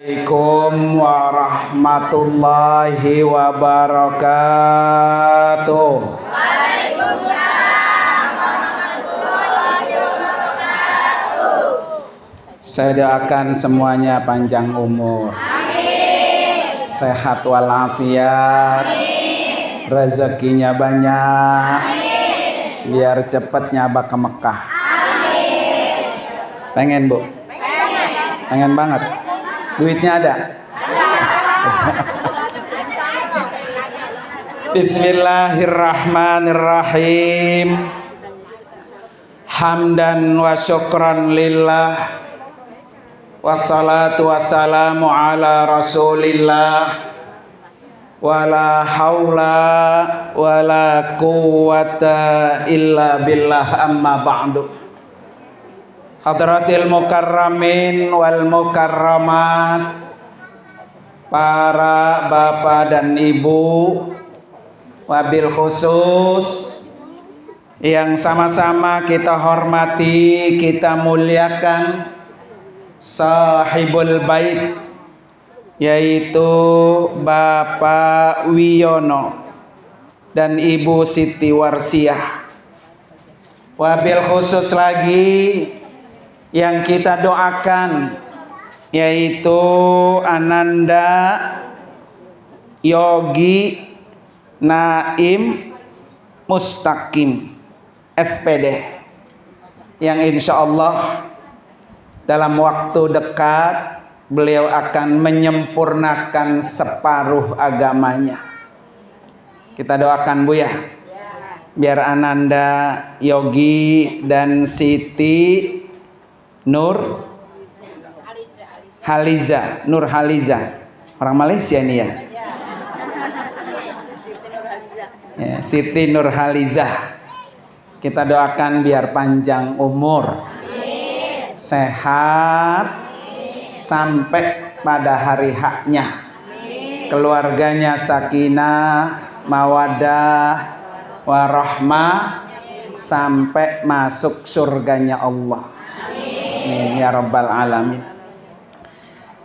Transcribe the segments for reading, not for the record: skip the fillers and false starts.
Assalamualaikum warahmatullahi wabarakatuh. Waalaikumsalam warahmatullahi wabarakatuh. Saya doakan semuanya panjang umur, Amin. sehat walafiat, Amin. rezekinya banyak, Amin. biar cepet nyabak ke Mekah. Amin. Pengen Bu? Pengen banget. Duitnya ada? Bismillahirrahmanirrahim. Hamdan wa syukran lillah, wassalatu wassalamu ala rasulillah, wala haula wala quwata illa billah, amma ba'du. Hadratil mukarramin wal mukarramat, para bapak dan ibu, wabil khusus yang sama-sama kita hormati, kita muliakan sahibul bait, yaitu Bapak Wiyono dan Ibu Siti Warsiah. Wabil khusus lagi yang kita doakan, yaitu Ananda Yogi Naim Mustaqim SPD, yang insya Allah dalam waktu dekat beliau akan menyempurnakan separuh agamanya. Kita doakan Bu ya, biar Ananda Yogi dan Siti Nur Haliza, orang Malaysia nih ya. Ya, Siti Nur Haliza, kita doakan biar panjang umur, sehat, sampai pada hari haknya, keluarganya sakinah, mawadah, warahmah, sampai masuk surganya Allah. Amin ya rabbal alamin.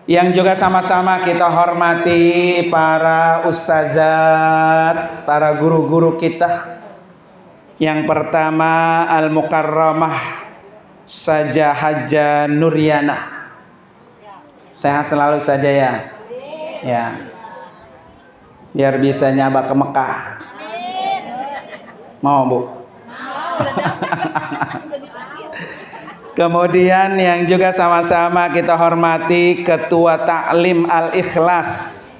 Yang juga sama-sama kita hormati para ustazat, para guru-guru kita. Yang pertama Al-Mukarramah Saja Haja Nuryana. Sehat selalu saja ya. Ya. Biar bisa nyabak ke Mekah. Mau Bu? Kemudian yang juga sama-sama kita hormati Ketua Taklim Al-Ikhlas,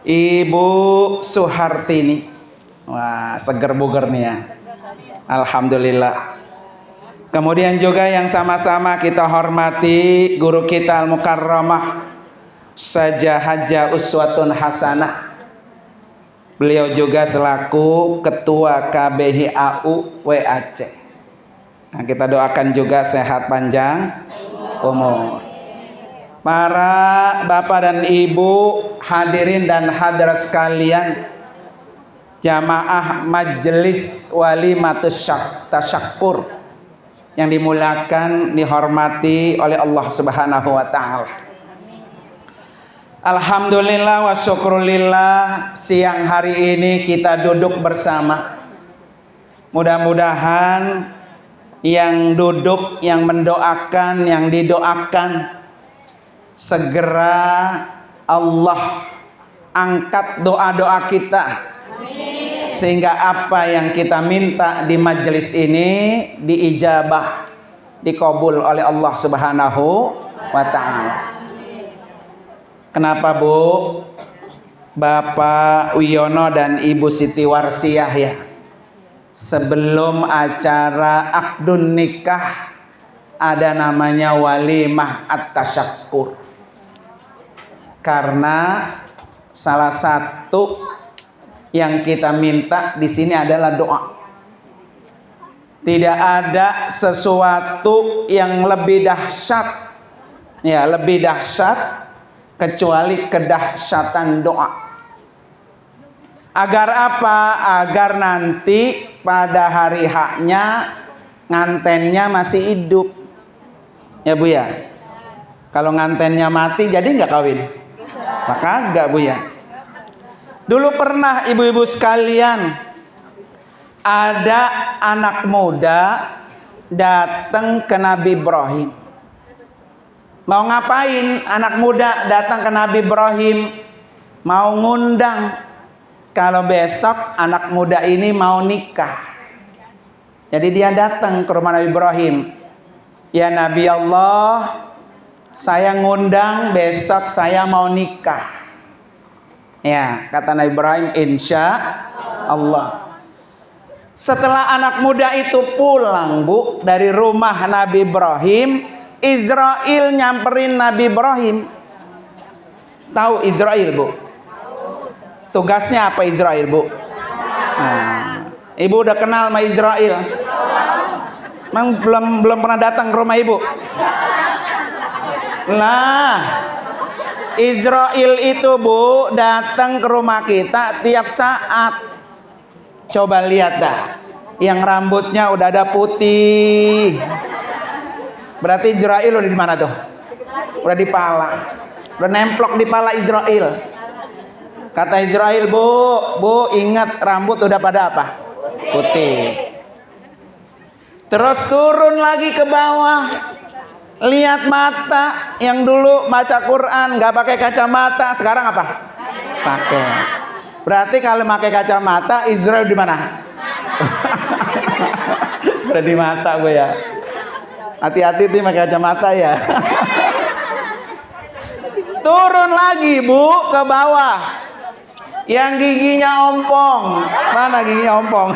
Ibu Suhartini. Wah, seger buger nih ya. Alhamdulillah. Kemudian juga yang sama-sama kita hormati guru kita Al-Mukarramah Saja Haja Uswatun Hasanah. Beliau juga selaku Ketua KBHI WAC. Nah, kita doakan juga sehat panjang umur. Para bapak dan ibu, hadirin dan hadirat sekalian, jamaah majelis walimatus tasyakkur yang dimuliakan, dihormati oleh Allah Subhanahu wa taala. Alhamdulillah wa syukrulillah, siang hari ini kita duduk bersama. Mudah-mudahan yang duduk, yang mendoakan, yang didoakan, segera Allah angkat doa-doa kita. Amin. Sehingga apa yang kita minta di majelis ini diijabah, dikabul oleh Allah Subhanahu wa ta'ala. Kenapa Bu? Bapak Wiyono dan Ibu Siti Warsiah ya, sebelum acara akdun nikah ada namanya walimah at-tasyakkur. Karena salah satu yang kita minta di sini adalah doa. Tidak ada sesuatu yang lebih dahsyat, ya, lebih dahsyat kecuali kedahsyatan doa. Agar apa? Agar nanti pada hari haknya ngantennya masih hidup. Ya Bu ya. Kalau ngantennya mati jadi nggak kawin? Nah, kagak Bu ya. Dulu pernah ibu-ibu sekalian, ada anak muda datang ke Nabi Ibrahim. Mau ngapain anak muda datang ke Nabi Ibrahim? Mau ngundang kalau besok anak muda ini mau nikah. Jadi dia datang ke rumah Nabi Ibrahim. Ya Nabi Allah, saya ngundang besok saya mau nikah. Ya, kata Nabi Ibrahim, insya Allah. Setelah anak muda itu pulang Bu dari rumah Nabi Ibrahim, Israel nyamperin Nabi Ibrahim. Tahu Israel Bu? Tugasnya apa Israel Bu? Nah, Ibu udah kenal sama Israel? Emang belum pernah datang ke rumah Ibu? Nah, Israel itu Bu datang ke rumah kita tiap saat. Coba lihat dah, yang rambutnya udah ada putih. Berarti Israel udah di mana tuh? Udah di pala. Udah nemplok di pala Israel. Kata Israel, Bu ingat rambut udah pada apa? Putih. Terus turun lagi ke bawah. Lihat mata, yang dulu baca Quran nggak pakai kacamata, sekarang apa? Pakai. Berarti kalau pakai kacamata, Israel di mana? Udah di mata Bu ya. Hati-hati nih pakai kacamata ya. Turun lagi Bu ke bawah. Yang giginya ompong. Mana giginya ompong?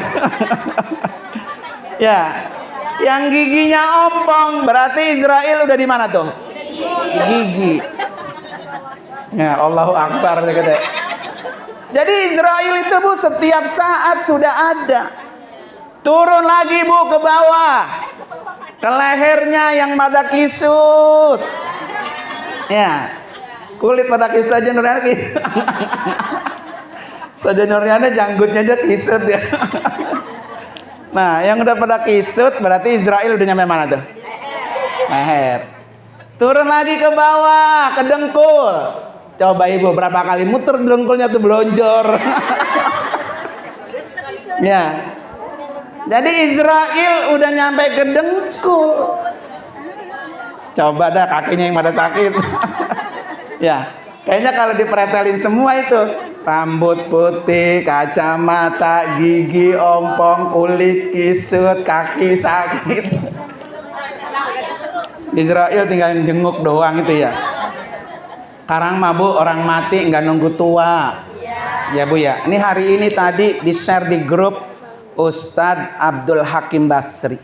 Ya. Yang giginya ompong berarti Israel udah di mana tuh? Gigi. Ya, Allahu Akbar gitu. Jadi Israel itu Bu setiap saat sudah ada. Turun lagi Bu ke bawah. Ke lehernya yang pada kisut. Ya. Kulit pada kisut aja Nuriana. Saja Nuriana janggutnya aja kisut ya. Nah, yang udah pada kisut berarti Israel udah nyampe mana tuh? Leher. Turun lagi ke bawah, ke dengkul. Coba Ibu berapa kali muter dengkulnya tuh belonjor. Ya. Jadi Israel udah nyampe ke dengkul. Coba dah kakinya yang pada sakit. Ya. Kayaknya kalau dipretelin semua itu, rambut putih, kacamata, gigi ompong, kulit kisut, kaki sakit. Israel tinggal jenguk doang itu ya. Sekarang mah Bu, orang mati nggak nunggu tua. Ya Bu ya. Ini hari ini tadi di share di grup Ustadz Abdul Hakim Basri.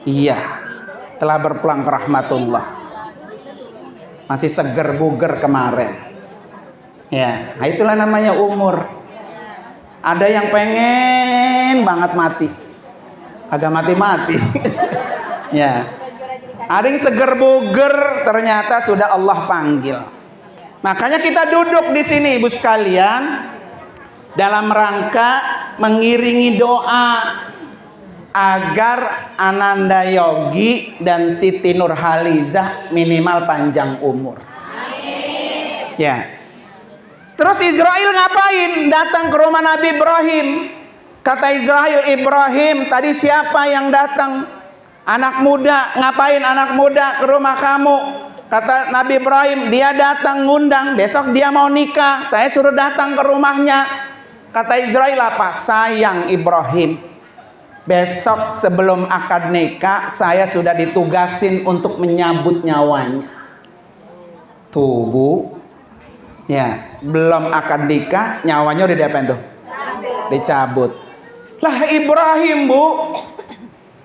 Iya, telah berpulang ke rahmatullah. Masih seger buger kemarin. Ya, nah itulah namanya umur. Ada yang pengen banget mati, kagak mati-mati. Ya. Ada yang seger buger, ternyata sudah Allah panggil. Makanya kita duduk di sini Ibu sekalian dalam rangka mengiringi doa agar Ananda Yogi dan Siti Nurhalizah minimal panjang umur. Amin. Ya. Terus Israel ngapain? Datang ke rumah Nabi Ibrahim. Kata Israel, Ibrahim, tadi siapa yang datang? Anak muda. Ngapain anak muda ke rumah kamu? Kata Nabi Ibrahim, dia datang ngundang, besok dia mau nikah. Saya suruh datang ke rumahnya. Kata Israel apa? Sayang Ibrahim, besok sebelum akad nikah saya sudah ditugasin untuk menyambut nyawanya. Tuh Bu, ya belum akad nikah nyawanya udah diapain tuh? Dicabut. Lah Ibrahim Bu,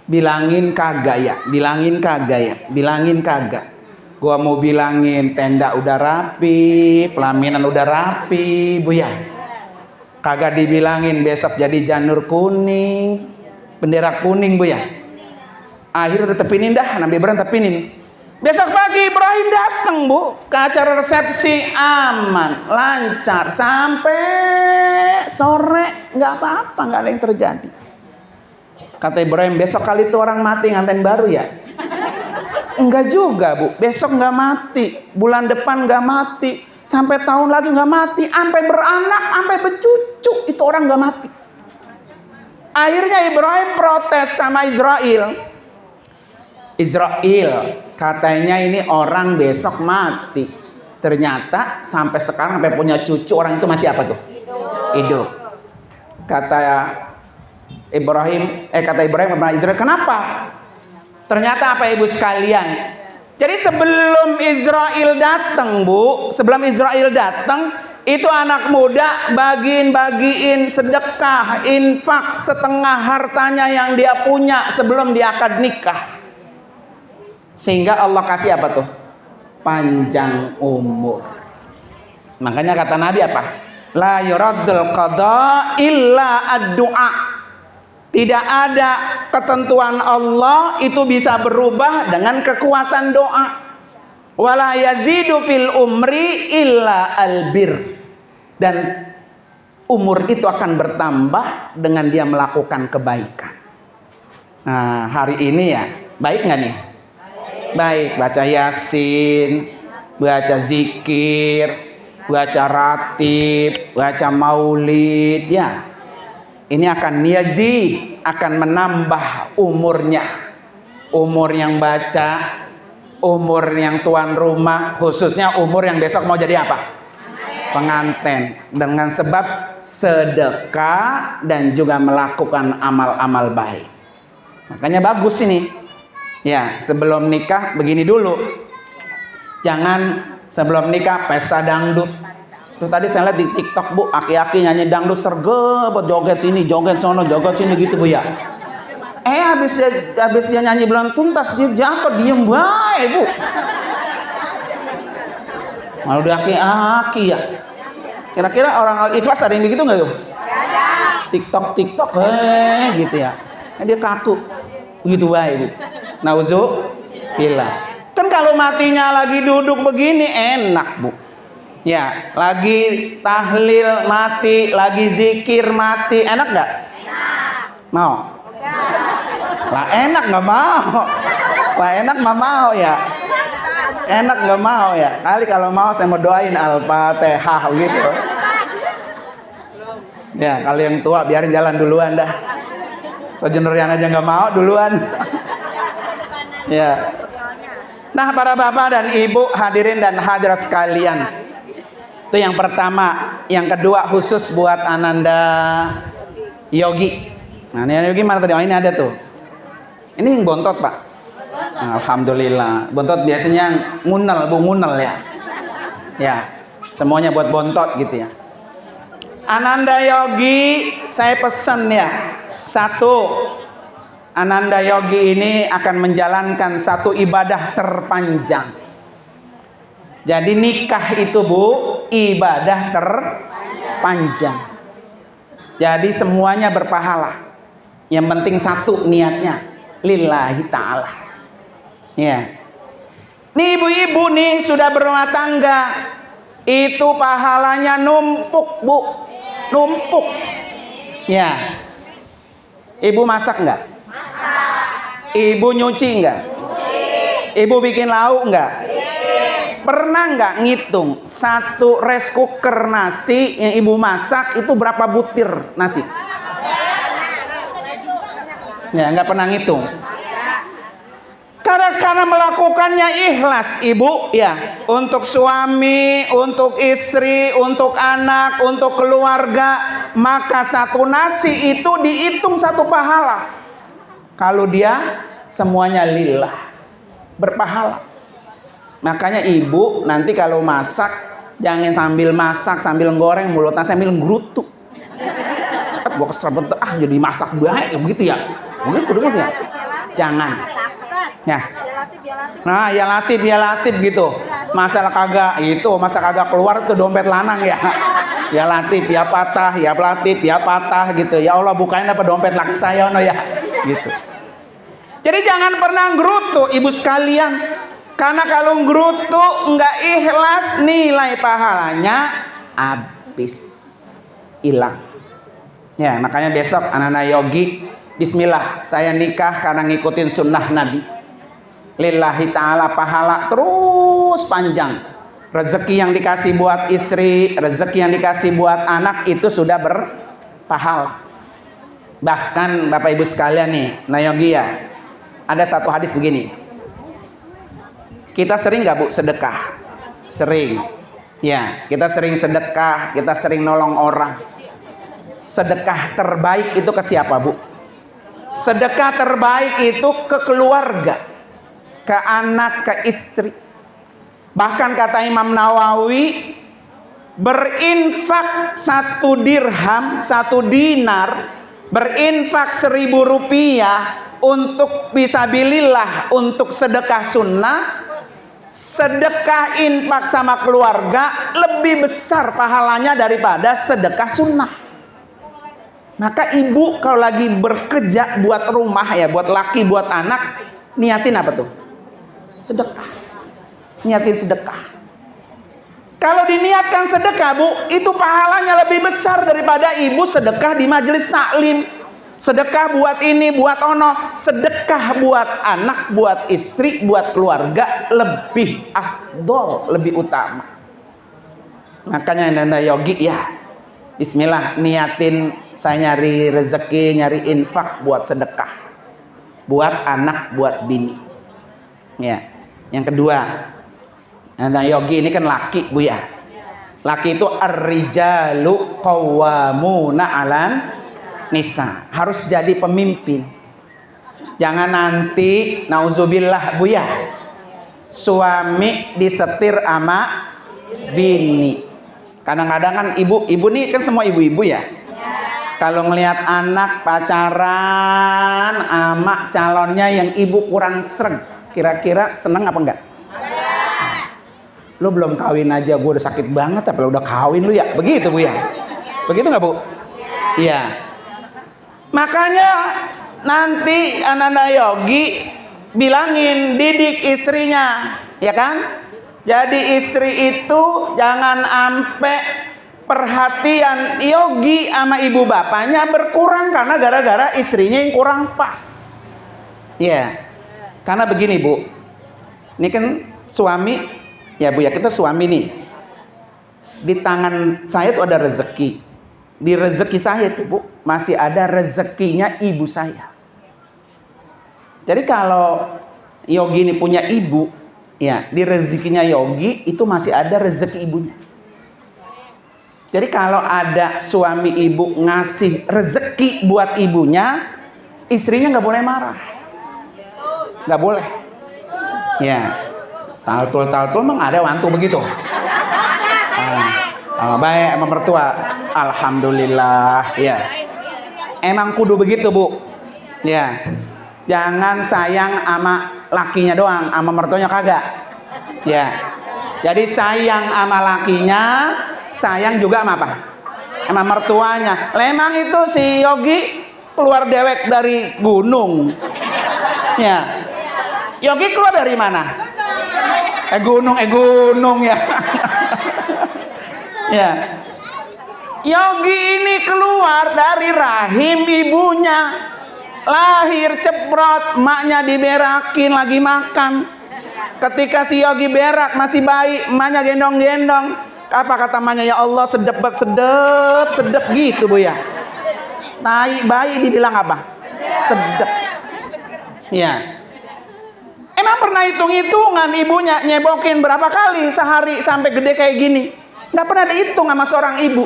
bilangin kagak ya, bilangin kagak ya, bilangin kagak. Gua mau bilangin tenda udah rapi, pelaminan udah rapi Bu ya. Kagak dibilangin besok jadi janur kuning, bendera kuning Bu ya. Akhirnya udah tepinin dah, Nabi Ibrahim tepinin. Besok pagi Ibrahim datang Bu ke acara resepsi, aman, lancar sampai sore, nggak apa-apa, nggak ada yang terjadi. Kata Ibrahim, besok kali itu orang mati nganten baru ya. Enggak juga, Bu. Besok nggak mati, bulan depan nggak mati, sampai tahun lagi nggak mati, sampai beranak, sampai bercucu, itu orang nggak mati. Akhirnya Ibrahim protes sama Israel. Katanya ini orang besok mati. Ternyata sampai sekarang sampai punya cucu orang itu masih apa tuh? Hidup. Kata Ibrahim kepada Israel, kenapa? Ternyata apa ibu sekalian? Jadi sebelum Israel datang, Bu, itu anak muda bagiin sedekah, infak setengah hartanya yang dia punya sebelum dia akad nikah. Sehingga Allah kasih apa tuh? Panjang umur. Makanya kata Nabi apa? La yuraddul qada illa ad-du'a. Tidak ada ketentuan Allah itu bisa berubah dengan kekuatan doa. Wala yazidu fil umri illa albir. Dan umur itu akan bertambah dengan dia melakukan kebaikan. Nah, hari ini ya, baik nggak nih? Baik, baca Yasin, baca zikir, baca ratib, baca maulid, ya. Ini akan yazid, akan menambah umurnya. Umur yang baca, umur yang tuan rumah, khususnya umur yang besok mau jadi apa? Pengantin. Dengan sebab sedekah dan juga melakukan amal-amal baik. Makanya bagus ini. Ya, sebelum nikah begini dulu. Jangan sebelum nikah pesta dangdut. Tuh tadi saya lihat di TikTok, Bu, aki-aki nyanyi dangdut sergap, joget sini, joget sono, joget sini gitu, Bu ya. Habis dia nyanyi belum tuntas, dia jatuh diem baik, Bu. Malu di aki-aki ya. Kira-kira orang ikhlas ada yang begitu nggak tuh? TikTok gitu ya. Dia kaku, begitu baik, Bu. Nauzubillah. Kan kalau matinya lagi duduk begini enak, Bu. Ya, lagi tahlil mati, lagi zikir mati, enak nggak? Mau? Lah enak nggak mau? Lah enak mah mau ya? Enak nggak mau ya? Kali kalau mau saya mau doain Al-Fatihah gitu. Ya, kalau yang tua biarin jalan duluan dah. Sejenerian aja nggak mau duluan. Ya. Nah, para bapak dan ibu hadirin dan hadirat sekalian. Itu yang pertama. Yang kedua khusus buat Ananda Yogi. Nah, ini Yogi mana tadi? Oh, ini ada tuh. Ini yang bontot, Pak. Nah, alhamdulillah. Bontot biasanya ngunel, Bu, ngunel ya. Ya, semuanya buat bontot gitu ya. Ananda Yogi, saya pesen ya. Satu, Ananda Yogi ini akan menjalankan satu ibadah terpanjang. Jadi nikah itu, Bu, ibadah terpanjang. Jadi semuanya berpahala. Yang penting satu niatnya, lillahi ta'ala. Ya. Nih ibu-ibu nih sudah berumah tangga, itu pahalanya numpuk, Bu. Numpuk. Ya. Ibu masak nggak? Masak. Ibu nyuci nggak? Nyuci. Ibu bikin lauk nggak? Pernah nggak ngitung satu rice cooker nasi yang ibu masak itu berapa butir nasi? Ya, nggak pernah ngitung. Karena melakukannya ikhlas, ibu, ya, untuk suami, untuk istri, untuk anak, untuk keluarga, maka satu nasi itu dihitung satu pahala. Kalau dia semuanya lillah, berpahala. Makanya ibu nanti kalau masak jangan sambil masak sambil goreng mulutnya sambil ngerutu. Gua kesel jadi masak baik begitu ya. Begitu dong ya. Jangan. Ya. Nah, ya latif gitu. Masalah kagak keluar tuh dompet lanang ya. Ya latif, ya patah, ya latif, ya patah gitu. Ya Allah bukain apa dompet laki saya no ya. Gitu. Jadi jangan pernah ngerutu ibu sekalian. Karena kalau ngerutu nggak ikhlas, nilai pahalanya habis, hilang. Ya, makanya besok anak-anak Yogi, bismillah, saya nikah karena ngikutin sunnah Nabi. Lillahi ta'ala, pahala terus panjang. Rezeki yang dikasih buat istri, rezeki yang dikasih buat anak itu sudah berpahala. Bahkan Bapak Ibu sekalian nih, Nayogia, ada satu hadis begini. Kita sering gak Bu sedekah? Sering. Ya, kita sering sedekah, kita sering nolong orang. Sedekah terbaik itu ke siapa Bu? Sedekah terbaik itu ke keluarga, ke anak, ke istri. Bahkan kata Imam Nawawi, berinfak 1 dirham, 1 dinar, berinfak 1.000 rupiah untuk fisabilillah, untuk sedekah sunnah, sedekah infak sama keluarga lebih besar pahalanya daripada sedekah sunnah. Maka ibu kalau lagi bekerja buat rumah ya, buat laki, buat anak, niatin apa tuh? Sedekah. Niatin sedekah. Kalau diniatkan sedekah Bu, itu pahalanya lebih besar daripada ibu sedekah di majelis taklim. Sedekah buat ini, buat ono. Sedekah buat anak, buat istri, buat keluarga lebih afdol, lebih utama. Makanya Nanda Yogi ya, bismillah, niatin saya nyari rezeki, nyari infak buat sedekah, buat anak, buat bini. Ya. Yang kedua, Nanda Yogi ini kan laki Bu ya. Laki itu ar-rijalu qawwamuna 'alan nisa, harus jadi pemimpin. Jangan nanti nauzubillah Bu ya, suami disetir sama bini. Kadang-kadang kan ibu nih kan semua ibu-ibu ya. Kalau ngelihat anak pacaran sama calonnya yang ibu kurang sreg, kira-kira seneng apa enggak? Lu belum kawin aja gue udah sakit banget, tapi udah kawin lu ya, begitu Bu ya? Begitu nggak Bu? Iya. Makanya nanti Ananda Yogi bilangin, didik istrinya, ya kan? Jadi istri itu jangan ampe perhatian Yogi sama ibu bapaknya berkurang karena gara-gara istrinya yang kurang pas. Ya, karena begini Bu, ini kan suami, ya Bu ya, kita suami nih. Di tangan saya tuh ada rezeki. Di rezeki saya tuh Bu, masih ada rezekinya ibu saya. Jadi kalau Yogi ini punya ibu, ya, di rezekinya Yogi itu masih ada rezeki ibunya. Jadi kalau ada suami ibu ngasih rezeki buat ibunya, istrinya nggak boleh marah, nggak boleh. Ya, taltul memang ada wantu begitu. Baik sama mertua, alhamdulillah. Ya, emang kudu begitu Bu. Ya, jangan sayang sama lakinya doang, sama mertuanya kagak. Ya, jadi sayang sama lakinya, sayang juga sama apa? Sama mertuanya. Lemang itu si Yogi keluar dewek dari gunung. Ya, Yogi keluar dari mana? Gunung ya. Ya, Yogi ini keluar dari rahim ibunya. Lahir ceprot, emaknya diberakin lagi makan. Ketika si Yogi berak masih bayi, emaknya gendong-gendong. Apa kata emaknya? Ya Allah, sedep gitu Bu ya. Tai bayi dibilang apa? Sedep. Ya. Emang pernah hitung-hitungan ibunya nyebokin berapa kali sehari sampai gede kayak gini? Nggak pernah dihitung sama seorang ibu.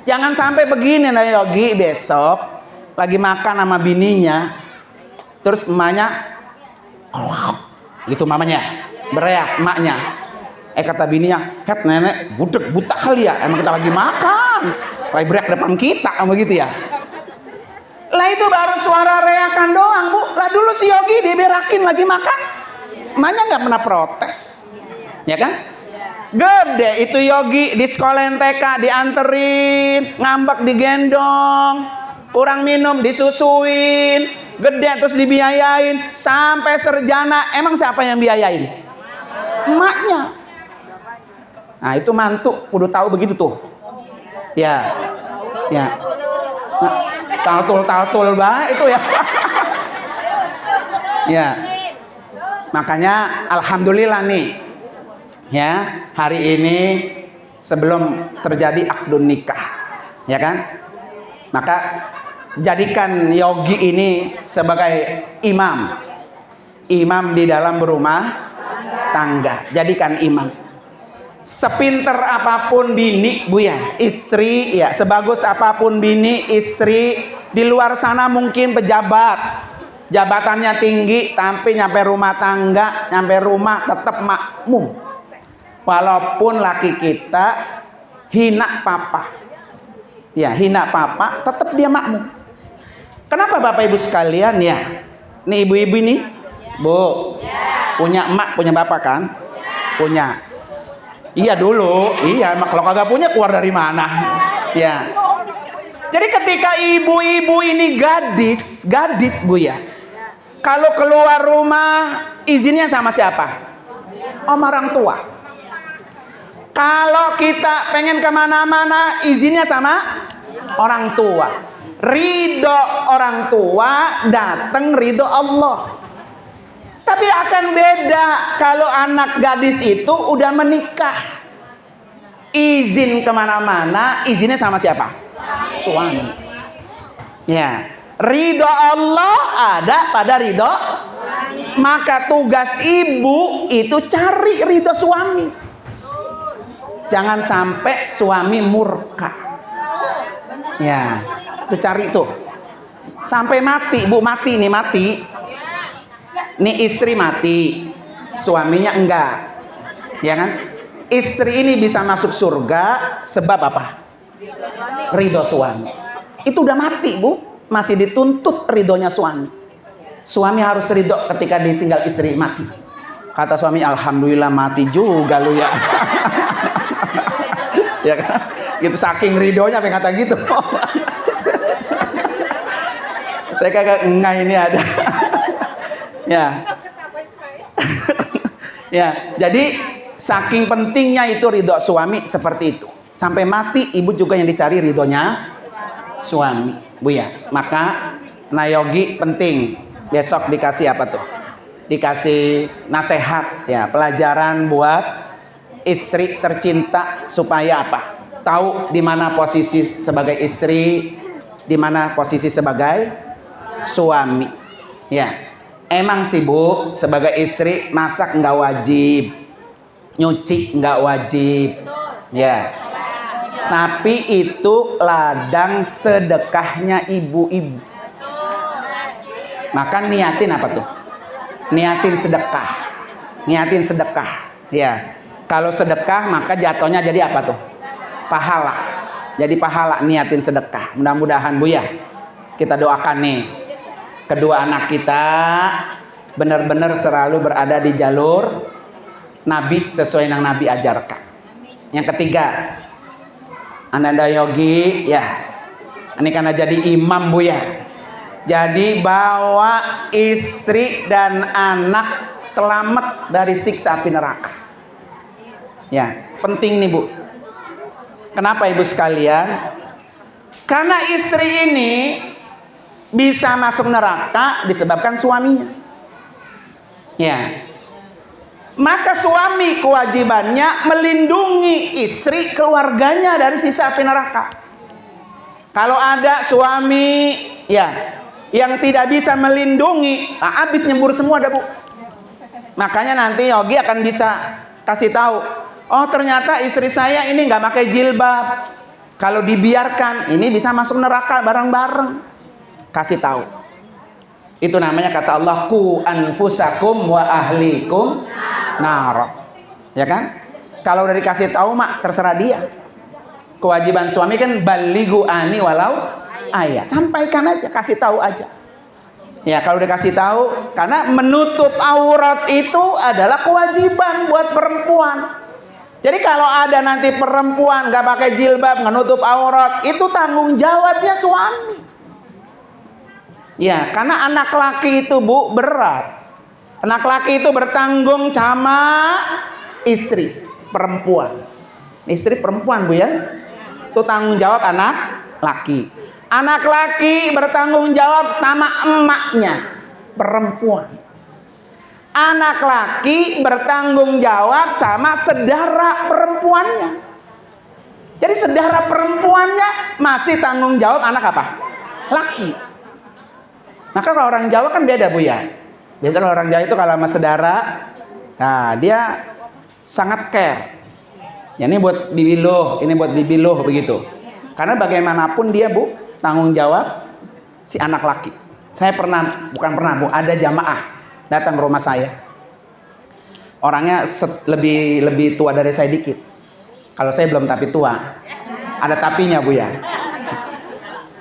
Jangan sampai begini nah Yogi, besok lagi makan sama bininya, terus emaknya gitu, mamanya bereak, emaknya kata bininya, "Het nenek budek buta kali ya, emang kita lagi makan lagi bereak depan kita," begitu ya. Lah itu baru suara reakan doang Bu. Lah dulu si Yogi diberakin lagi makan, emaknya nggak pernah protes, ya kan? Gede itu Yogi di sekolah TK, dianterin, ngambek digendong, kurang minum disusuin, gede terus dibiayain sampai sarjana. Emang siapa yang biayain? Emaknya. Nah itu mantu kudu tahu begitu tuh. Ya, ya. Nah, taltul bah itu ya. Ya. Makanya alhamdulillah nih, ya, hari ini sebelum terjadi akdun nikah, ya kan? Maka jadikan Yogi ini sebagai imam di dalam berumah tangga. Jadikan imam. Sepinter apapun bini, Bu ya, istri ya, sebagus apapun bini, istri di luar sana mungkin pejabat, jabatannya tinggi, tapi nyampe rumah tangga, nyampe rumah tetap makmum. Walaupun laki kita hina papa, ya hina papa, tetap dia makmum. Kenapa Bapak Ibu sekalian ya? Nih ibu-ibu nih, Bu, punya emak, punya bapak kan? Punya. Iya dulu, iya. Kalau kagak punya keluar dari mana? Ya. Jadi ketika ibu-ibu ini gadis Bu ya, kalau keluar rumah izinnya sama siapa? Om orang tua. Kalau kita pengen kemana-mana izinnya sama orang tua. Ridho orang tua datang ridho Allah. Tapi akan beda kalau anak gadis itu udah menikah. Izin kemana-mana izinnya sama siapa? Suami. Ya. Ridho Allah ada pada ridho. Maka tugas ibu itu cari ridho suami. Jangan sampai suami murka. Ya, itu cari tuh. Sampai mati, Bu, mati. Nih istri mati, suaminya enggak. Ya kan? Istri ini bisa masuk surga sebab apa? Ridho suami. Itu udah mati, Bu. Masih dituntut ridhonya suami. Suami harus ridho ketika ditinggal istri mati. Kata suami, alhamdulillah mati juga lu ya. Ya kan? Gitu saking ridhonya pengen kata gitu. Saya kagak enggak ini ada. Ya. Ya, jadi saking pentingnya itu ridho suami seperti itu. Sampai mati ibu juga yang dicari ridhonya suami, Bu ya. Maka Nayogi penting. Besok dikasih apa tuh? Dikasih nasihat ya, pelajaran buat istri tercinta supaya apa? Tahu di mana posisi sebagai istri, di mana posisi sebagai suami. Ya. Emang sih Bu, sebagai istri masak nggak wajib, nyuci nggak wajib, ya. Tapi itu ladang sedekahnya ibu-ibu. Maka niatin apa tuh? Niatin sedekah, ya. Kalau sedekah maka jatuhnya jadi apa tuh? Pahala. Jadi pahala niatin sedekah. Mudah-mudahan Bu ya, kita doakan nih. Kedua anak kita benar-benar selalu berada di jalur Nabi sesuai yang Nabi ajarkan. Yang ketiga, Ananda Yogi ya, ini karena jadi imam Bu ya. Jadi bawa istri dan anak selamat dari siksa api neraka. Ya, penting nih Bu. Kenapa Ibu sekalian? Karena istri ini bisa masuk neraka disebabkan suaminya. Ya. Maka suami kewajibannya melindungi istri keluarganya dari sisa api neraka. Kalau ada suami ya yang tidak bisa melindungi, nah habis nyembur semua dah Bu. Makanya nanti Yogi akan bisa kasih tahu, oh ternyata istri saya ini nggak pakai jilbab. Kalau dibiarkan ini bisa masuk neraka bareng-bareng. Kasih tahu. Itu namanya kata Allah, ku anfusakum wa ahlikum nar. Ya kan? Kalau udah dikasih tahu mak terserah dia. Kewajiban suami kan balighu ani walau ayat. Sampaikan aja, kasih tahu aja. Ya kalau dikasih tahu, karena menutup aurat itu adalah kewajiban buat perempuan. Jadi kalau ada nanti perempuan gak pakai jilbab, menutup aurat, itu tanggung jawabnya suami. Ya, karena anak laki itu Bu berat. Anak laki itu bertanggung sama istri perempuan. Istri perempuan Bu ya. Itu tanggung jawab anak laki. Anak laki bertanggung jawab sama emaknya perempuan. Anak laki bertanggung jawab sama saudara perempuannya. Jadi saudara perempuannya masih tanggung jawab anak apa? Laki. Maka kalau orang Jawa kan beda Bu ya. Biasanya kalau orang Jawa itu kalau sama saudara, nah dia sangat care. Ya, ini buat bibi loh, ini buat bibi loh, begitu. Karena bagaimanapun dia Bu tanggung jawab si anak laki. Saya bukan pernah Bu, ada jamaah datang ke rumah saya. Orangnya lebih tua dari saya dikit. Kalau saya belum tapi tua. Ada tapinya Bu ya.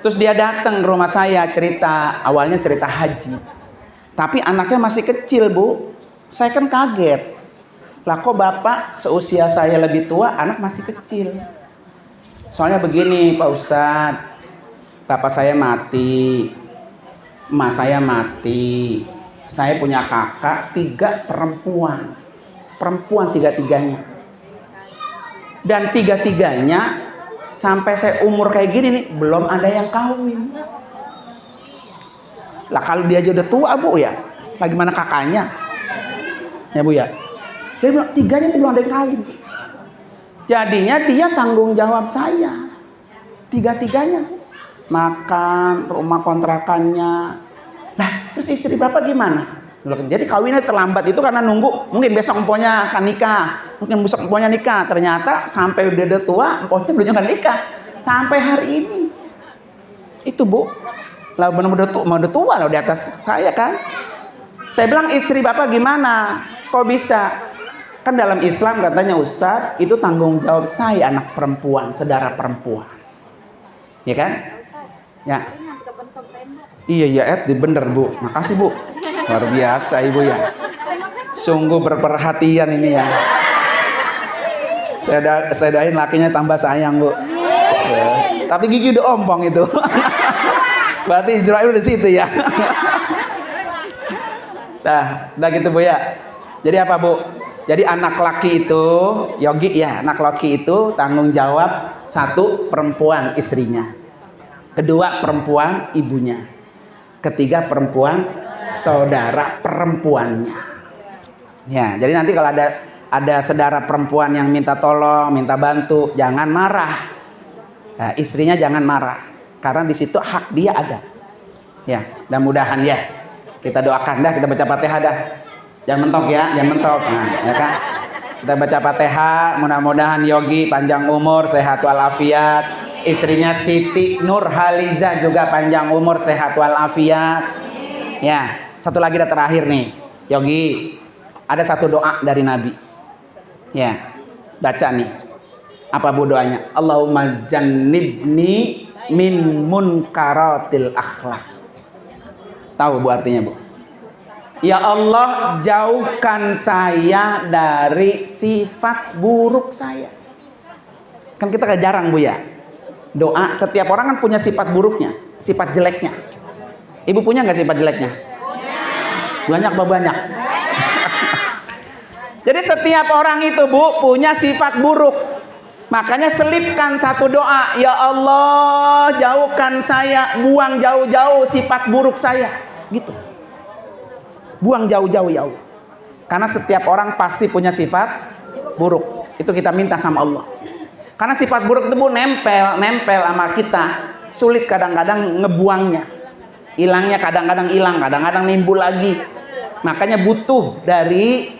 Terus dia datang ke rumah saya cerita, awalnya cerita haji. Tapi anaknya masih kecil Bu. Saya kan kaget. Lah kok bapak seusia saya lebih tua, anak masih kecil. Soalnya begini Pak Ustadz. Bapak saya mati. Emak saya mati. Saya punya kakak 3 perempuan. Perempuan 3-tiganya. Dan 3-tiganya sampai saya umur kayak gini nih belum ada yang kawin. Lah kalau dia aja udah tua Bu ya, lagi mana kakaknya? Ya Bu ya. Jadi 3-nya itu belum ada yang kawin. Jadinya dia tanggung jawab saya. 3-tiganya Bu. Makan, rumah kontrakannya. Nah, terus istri bapak gimana? Jadi kawinnya terlambat itu karena nunggu mungkin besok emponya akan nikah, mungkin besok emponya nikah. Ternyata sampai udah tua emponya belum juga nikah sampai hari ini. Itu Bu, lah benar-benar udah tua loh di atas saya kan. Saya bilang istri bapak gimana? Kok bisa? Kan dalam Islam katanya Ustadz itu tanggung jawab saya anak perempuan, saudara perempuan, ya kan? Ya. Iya bener Bu, makasih Bu. Luar biasa Ibu ya. Sungguh berperhatian ini ya. Saya doain lakinya tambah sayang Bu. Tapi gigi udah ompong itu. Berarti Israel udah situ ya. Nah, udah gitu Bu ya. Jadi apa Bu? Jadi anak laki itu, Yogi ya, anak laki itu tanggung jawab 1 perempuan istrinya. 2 perempuan ibunya. 3 perempuan saudara perempuannya. Ya, jadi nanti kalau ada saudara perempuan yang minta tolong, minta bantu, jangan marah. Nah, istrinya jangan marah, karena di situ hak dia ada. Ya, mudah-mudahan ya. Kita doakan dah, kita baca Fatihah dah. Jangan mentok ya, jangan mentok. Nah, ya kan? Kita baca Fatihah, mudah-mudahan Yogi panjang umur, sehat walafiat. Istrinya Siti Nurhaliza juga panjang umur, sehat walafiat. Ya, satu lagi dah terakhir nih, Yogi. Ada satu doa dari Nabi. Ya, baca nih. Apa Bu doanya? Allahumma jannibni min munkaratil akhlak. Tahu Bu artinya Bu? Ya Allah, jauhkan saya dari sifat buruk saya. Kan kita jarang Bu ya. Doa, setiap orang kan punya sifat buruknya, sifat jeleknya. Ibu punya nggak sifat jeleknya? Banyak apa banyak? Jadi setiap orang itu Bu punya sifat buruk. Makanya selipkan satu doa, ya Allah jauhkan saya, buang jauh-jauh sifat buruk saya, gitu. Buang jauh-jauh ya Allah. Karena setiap orang pasti punya sifat buruk. Itu kita minta sama Allah. Karena sifat buruk itu Bu nempel sama kita. Sulit kadang-kadang ngebuangnya. Hilangnya kadang-kadang hilang, kadang-kadang nimbul lagi. Makanya butuh dari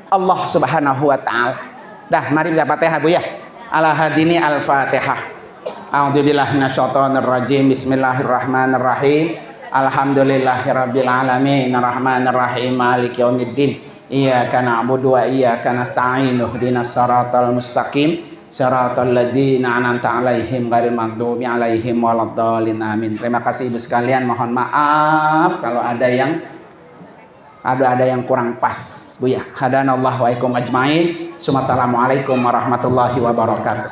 Allah Subhanahu wa taala. Dah, mari baca Fatihah Bu ya. Ala hadini al-Fatihah. A'udzubillahi minasyaitonir rajim. Bismillahirrahmanirrahim. Alhamdulillahirabbil alamin. Arrahmanir rahim. Maliki yaumiddin. Iyyaka na'budu wa iyyaka nasta'in. Ihdinas siratal mustaqim. Siratal ladzina an'amta 'alaihim ghairil maghdubi 'alaihim waladdallin. Amin. Terima kasih Ibu sekalian, mohon maaf kalau ada yang kurang pas Bu ya. Hadanallahu wa ikum ajmain. Assalamualaikum warahmatullahi wabarakatuh.